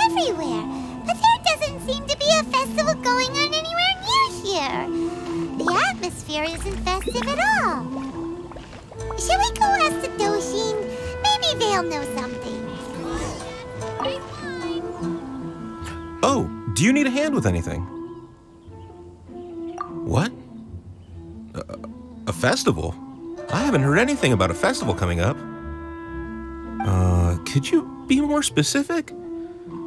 everywhere, but there doesn't seem to be a festival going on anywhere near here. The atmosphere isn't festive at all. Shall we go ask the Doshin? Maybe they'll know something. Oh, do you need a hand with anything? What? A festival? I haven't heard anything about a festival coming up. Could you be more specific?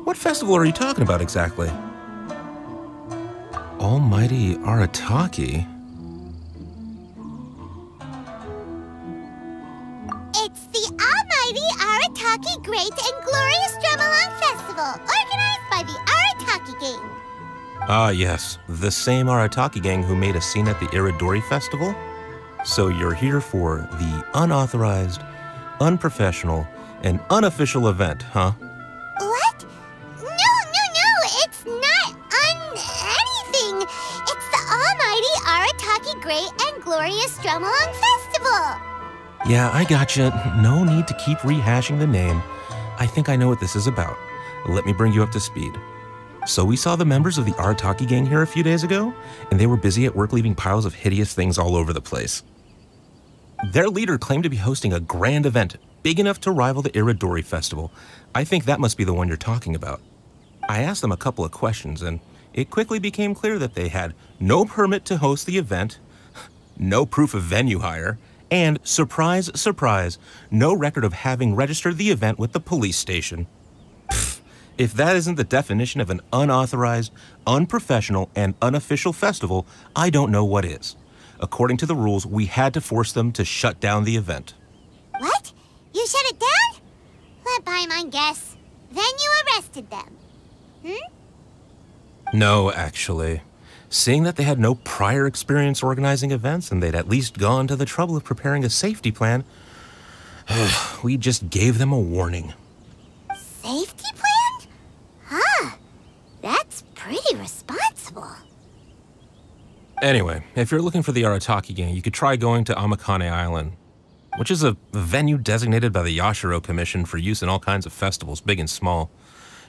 What festival are you talking about exactly? Almighty Arataki? It's the Almighty Arataki Great and Glorious Drumalong Festival, organized by the Arataki Gang. Ah, yes. The same Arataki gang who made a scene at the Iridori Festival? So you're here for the unauthorized, unprofessional, and unofficial event, huh? What? No, it's not anything. It's the Almighty Arataki Great and Glorious Drumalong Festival. Yeah, I gotcha. No need to keep rehashing the name. I think I know what this is about. Let me bring you up to speed. So we saw the members of the Arataki gang here a few days ago, and they were busy at work leaving piles of hideous things all over the place. Their leader claimed to be hosting a grand event, big enough to rival the Iridori Festival. I think that must be the one you're talking about. I asked them a couple of questions, and it quickly became clear that they had no permit to host the event, no proof of venue hire, and, surprise, surprise, no record of having registered the event with the police station. Pfft, if that isn't the definition of an unauthorized, unprofessional, and unofficial festival, I don't know what is. According to the rules, we had to force them to shut down the event. What? You shut it down? Let by my guess. Then you arrested them. No, actually. Seeing that they had no prior experience organizing events and they'd at least gone to the trouble of preparing a safety plan, we just gave them a warning. Safety plan? Huh. That's pretty responsible. Anyway, if you're looking for the Arataki gang, you could try going to Amakane Island, which is a venue designated by the Yashiro Commission for use in all kinds of festivals, big and small.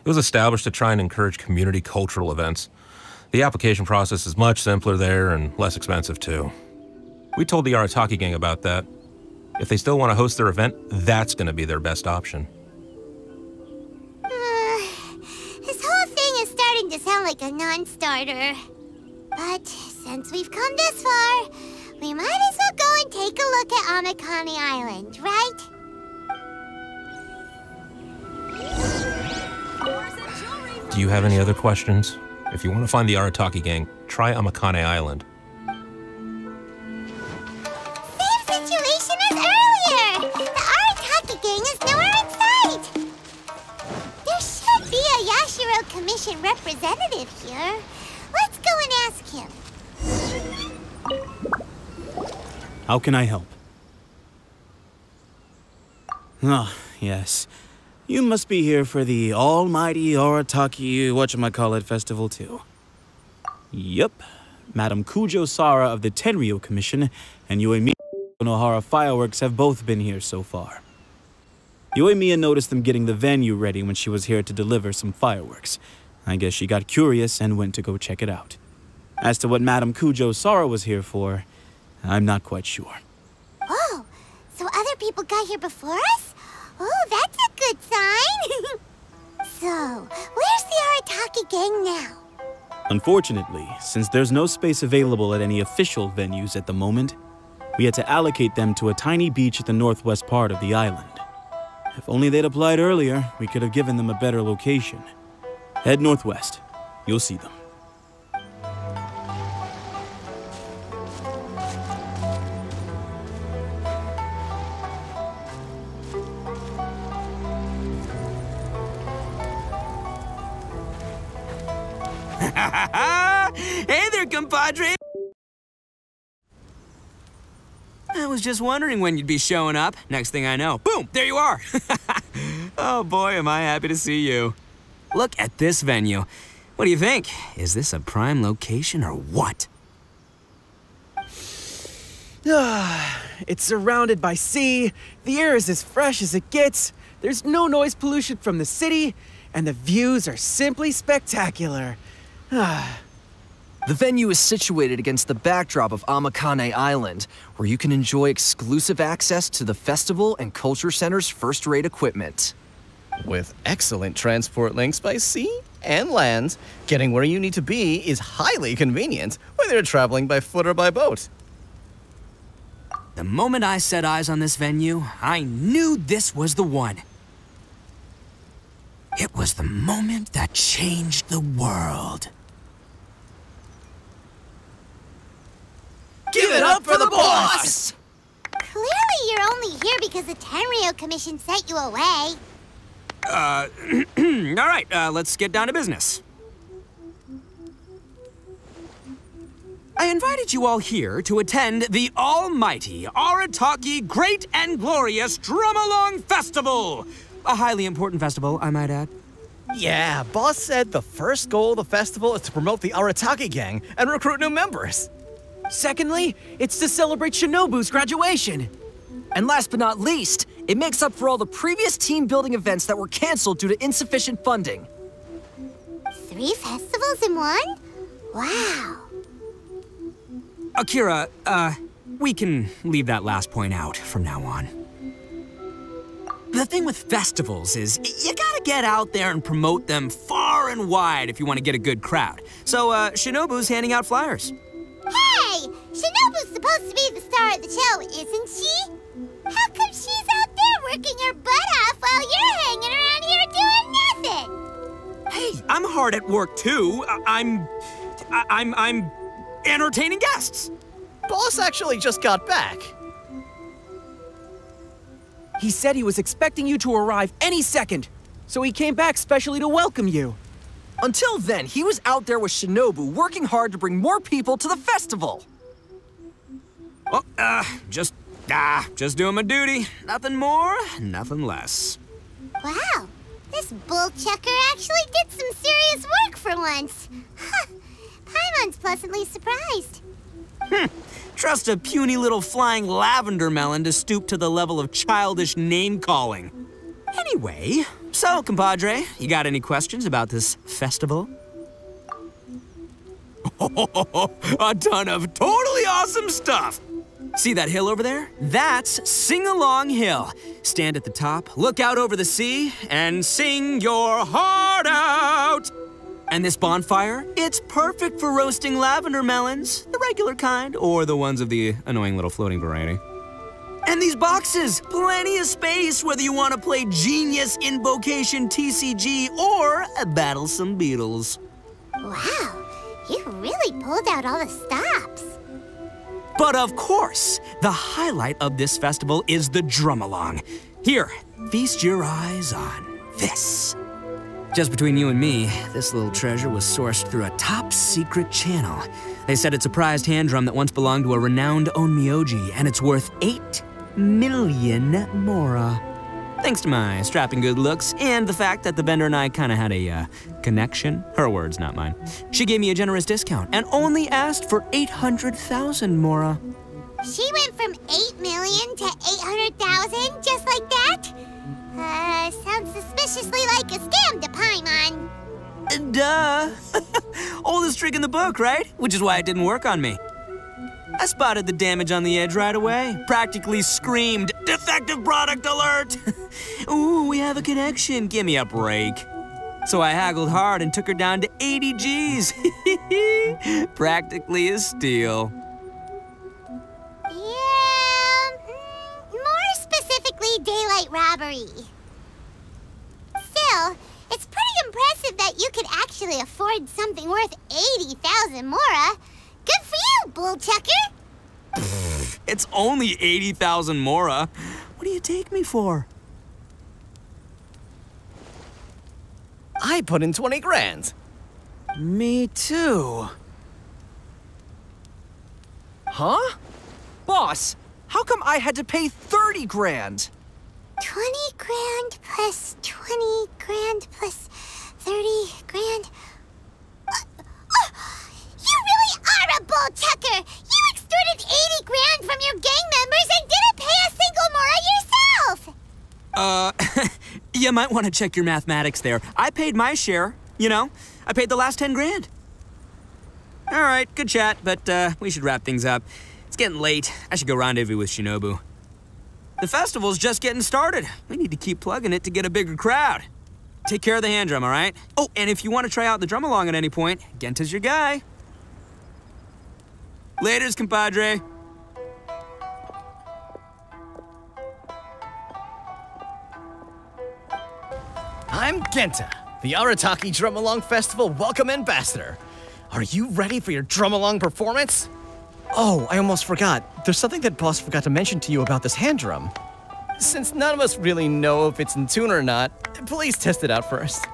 It was established to try and encourage community cultural events. The application process is much simpler there and less expensive too. We told the Arataki gang about that. If they still want to host their event, that's going to be their best option. This whole thing is starting to sound like a non-starter. But since we've come this far, we might as well go and take a look at Amakane Island, right? Do you have any other questions? If you want to find the Arataki gang, try Amakane Island. Same situation as earlier! The Arataki gang is nowhere in sight! There should be a Yashiro Commission representative here. Let's go and ask him. How can I help? Ah, yes. You must be here for the Almighty Arataki whatchamacallit festival too. Yep. Madam Kujo Sara of the Tenryo Commission and Yuemiya Nohara Fireworks have both been here so far. Yuemiya noticed them getting the venue ready when she was here to deliver some fireworks. I guess she got curious and went to go check it out. As to what Madam Kujo Sara was here for, I'm not quite sure. Oh, so other people got here before us? Oh, that's a good sign. So, where's the Arataki gang now? Unfortunately, since there's no space available at any official venues at the moment, we had to allocate them to a tiny beach at the northwest part of the island. If only they'd applied earlier, we could have given them a better location. Head northwest. You'll see them. Hey there, compadre! I was just wondering when you'd be showing up. Next thing I know, boom, there you are! Oh boy, am I happy to see you. Look at this venue. What do you think? Is this a prime location or what? It's surrounded by sea, the air is as fresh as it gets, there's no noise pollution from the city, and the views are simply spectacular. The venue is situated against the backdrop of Amakane Island, where you can enjoy exclusive access to the festival and culture center's first-rate equipment. With excellent transport links by sea and land, getting where you need to be is highly convenient, whether you're traveling by foot or by boat. The moment I set eyes on this venue, I knew this was the one. It was the moment that changed the world. Give it up for the boss! Clearly you're only here because the Tenryo Commission sent you away. All right, let's get down to business. I invited you all here to attend the almighty Arataki Great and Glorious Drumalong Festival! A highly important festival, I might add. Yeah, boss said the first goal of the festival is to promote the Arataki gang and recruit new members. Secondly, it's to celebrate Shinobu's graduation. And last but not least, it makes up for all the previous team-building events that were canceled due to insufficient funding. 3 festivals in one? Wow. Akira, we can leave that last point out from now on. The thing with festivals is you gotta get out there and promote them far and wide if you want to get a good crowd. So, Shinobu's handing out flyers. Hey! Shinobu's supposed to be the star of the show, isn't she? How come she's out there working her butt off while you're hanging around here doing nothing? Hey, I'm hard at work too. I'm entertaining guests. Boss actually just got back. He said he was expecting you to arrive any second, so he came back specially to welcome you. Until then, he was out there with Shinobu working hard to bring more people to the festival. Well, just doing my duty. Nothing more, nothing less. Wow, this bullchucker actually did some serious work for once. Huh. Paimon's pleasantly surprised. Trust a puny little flying lavender melon to stoop to the level of childish name-calling. Anyway, so, compadre, you got any questions about this festival? A ton of totally awesome stuff! See that hill over there? That's Sing-Along Hill. Stand at the top, look out over the sea, and sing your heart out! And this bonfire, it's perfect for roasting lavender melons, the regular kind, or the ones of the annoying little floating variety. And these boxes, plenty of space whether you want to play Genius Invocation TCG or battle some beetles. Wow, you really pulled out all the stops. But of course, the highlight of this festival is the Drumalong. Here, feast your eyes on this. Just between you and me, this little treasure was sourced through a top-secret channel. They said it's a prized hand drum that once belonged to a renowned onmyoji, and it's worth 8 million mora. Thanks to my strapping good looks and the fact that the vendor and I kind of had a connection. Her words, not mine. She gave me a generous discount and only asked for 800,000 mora. She went from 8 million to 800,000 just like that? Sounds suspiciously like a scam to Paimon. Duh. Oldest trick in the book, right? Which is why it didn't work on me. I spotted the damage on the edge right away. Practically screamed, "Defective product alert!" Ooh, we have a connection. Give me a break. So I haggled hard and took her down to 80 G's. Practically a steal. Yeah, more specifically, daylight robbery. Still, it's pretty impressive that you could actually afford something worth 80,000 mora. Good for you, bullchucker. It's only 80,000 mora. What do you take me for? I put in 20 grand. Me too. Huh? Boss, how come I had to pay 30 grand? 20 grand plus 20 grand plus 30 grand. You really are a bullchucker! You extorted 80 grand from your gang members and didn't pay a single mora yourself! You might want to check your mathematics there. I paid my share, you know? I paid the last 10 grand. All right, good chat, but we should wrap things up. It's getting late. I should go rendezvous with Shinobu. The festival's just getting started. We need to keep plugging it to get a bigger crowd. Take care of the hand drum, all right? Oh, and if you want to try out the Drumalong at any point, Genta's your guy. Laters, compadre. I'm Genta, the Arataki Drumalong Festival Welcome Ambassador. Are you ready for your Drumalong performance? Oh, I almost forgot. There's something that Boss forgot to mention to you about this hand drum. Since none of us really know if it's in tune or not, please test it out first.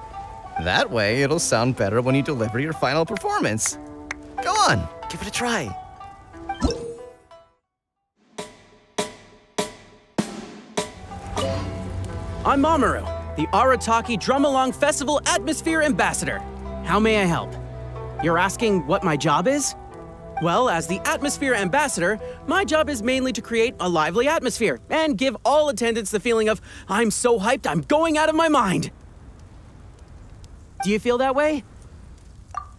That way, it'll sound better when you deliver your final performance. Go on, give it a try. I'm Mamoru, the Arataki Drumalong Festival Atmosphere Ambassador. How may I help? You're asking what my job is? Well, as the Atmosphere Ambassador, my job is mainly to create a lively atmosphere and give all attendants the feeling of, I'm so hyped, I'm going out of my mind. Do you feel that way?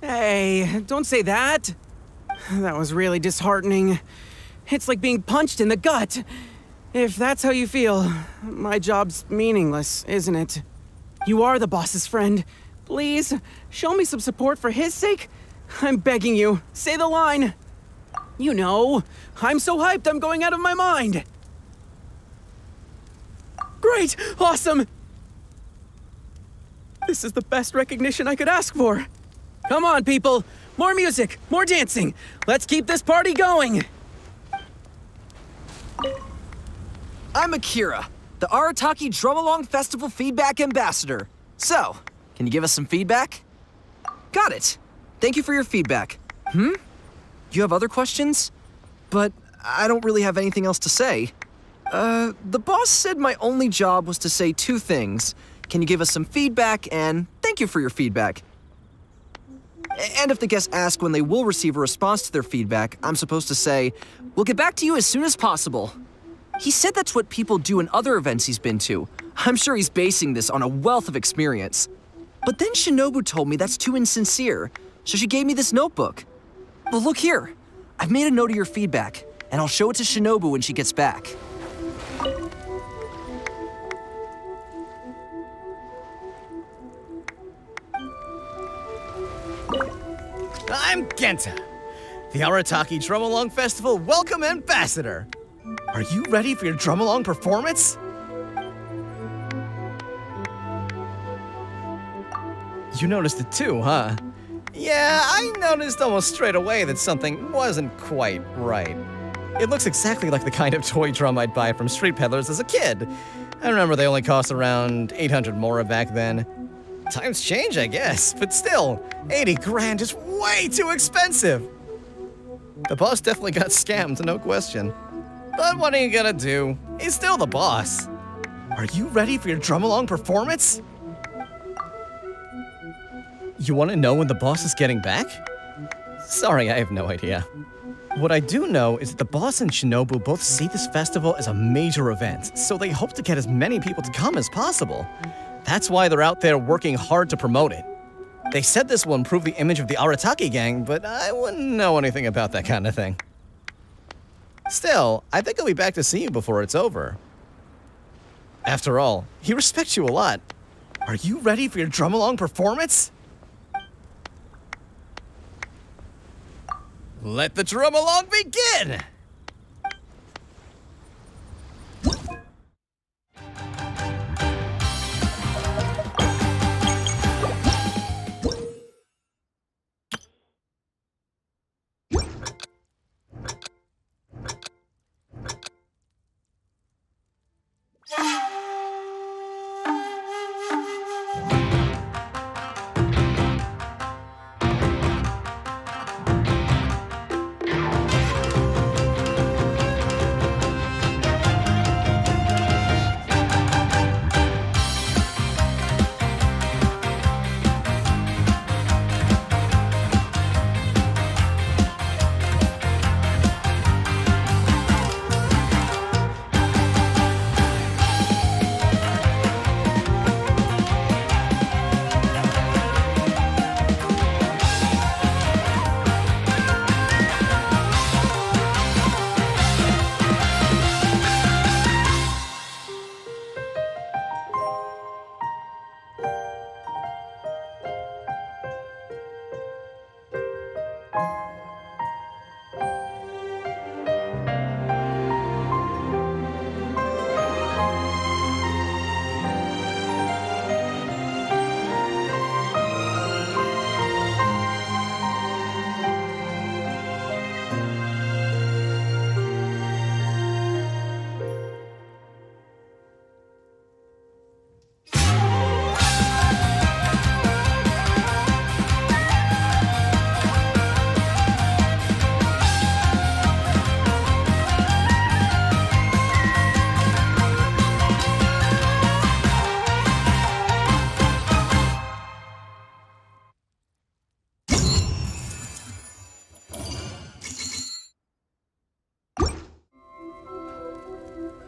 Hey, don't say that. That was really disheartening. It's like being punched in the gut. If that's how you feel, my job's meaningless, isn't it? You are the boss's friend. Please, show me some support for his sake. I'm begging you, say the line. You know, I'm so hyped I'm going out of my mind. Great, awesome. This is the best recognition I could ask for. Come on, people, more music, more dancing. Let's keep this party going. I'm Akira, the Arataki Drumalong Festival Feedback Ambassador. So, can you give us some feedback? Got it. Thank you for your feedback. You have other questions? But I don't really have anything else to say. The boss said my only job was to say two things. Can you give us some feedback, and thank you for your feedback. And if the guests ask when they will receive a response to their feedback, I'm supposed to say, we'll get back to you as soon as possible. He said that's what people do in other events he's been to. I'm sure he's basing this on a wealth of experience. But then Shinobu told me that's too insincere, so she gave me this notebook. Well, look here. I've made a note of your feedback, and I'll show it to Shinobu when she gets back. I'm Genta, the Arataki Drumalong Festival Welcome Ambassador. Are you ready for your Drumalong performance? You noticed it too, huh? Yeah, I noticed almost straight away that something wasn't quite right. It looks exactly like the kind of toy drum I'd buy from street peddlers as a kid. I remember they only cost around 800 mora back then. Times change, I guess, but still, 80 grand is way too expensive. The boss definitely got scammed, no question. But what are you gonna do? He's still the boss. Are you ready for your Drumalong performance? You want to know when the boss is getting back? Sorry, I have no idea. What I do know is that the boss and Shinobu both see this festival as a major event, so they hope to get as many people to come as possible. That's why they're out there working hard to promote it. They said this will improve the image of the Arataki gang, but I wouldn't know anything about that kind of thing. Still, I think I'll be back to see you before it's over. After all, he respects you a lot. Are you ready for your Drumalong performance? Let the Drumalong begin!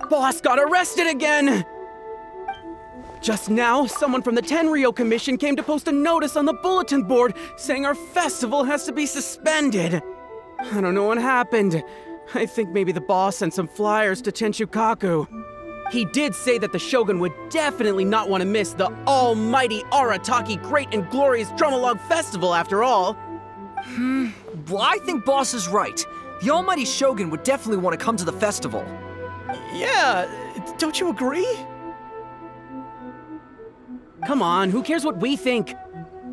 Boss got arrested again! Just now, someone from the Tenryo Commission came to post a notice on the bulletin board saying our festival has to be suspended. I don't know what happened. I think maybe the boss sent some flyers to Tenshukaku. He did say that the Shogun would definitely not want to miss the almighty Arataki Great and Glorious Drumalong Festival after all. Well, I think Boss is right. The almighty Shogun would definitely want to come to the festival. Yeah, don't you agree? Come on, who cares what we think?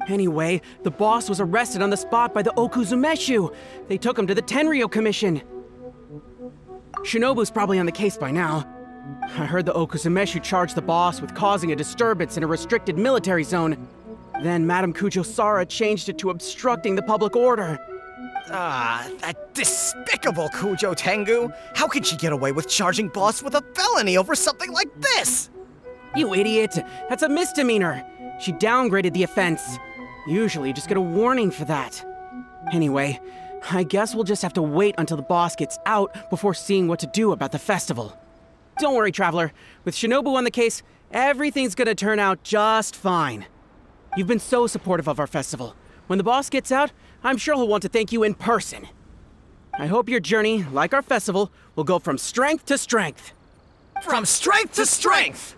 Anyway, the boss was arrested on the spot by the Okuzumeshu. They took him to the Tenryo Commission. Shinobu's probably on the case by now. I heard the Okuzumeshu charged the boss with causing a disturbance in a restricted military zone. Then Madame Kujo Sara changed it to obstructing the public order. Ah, that despicable Kujo Tengu! How could she get away with charging Boss with a felony over something like this? You idiot! That's a misdemeanor! She downgraded the offense. Usually you just get a warning for that. Anyway, I guess we'll just have to wait until the boss gets out before seeing what to do about the festival. Don't worry, Traveler. With Shinobu on the case, everything's gonna turn out just fine. You've been so supportive of our festival. When the boss gets out, I'm sure he'll want to thank you in person. I hope your journey, like our festival, will go from strength to strength. From strength to strength!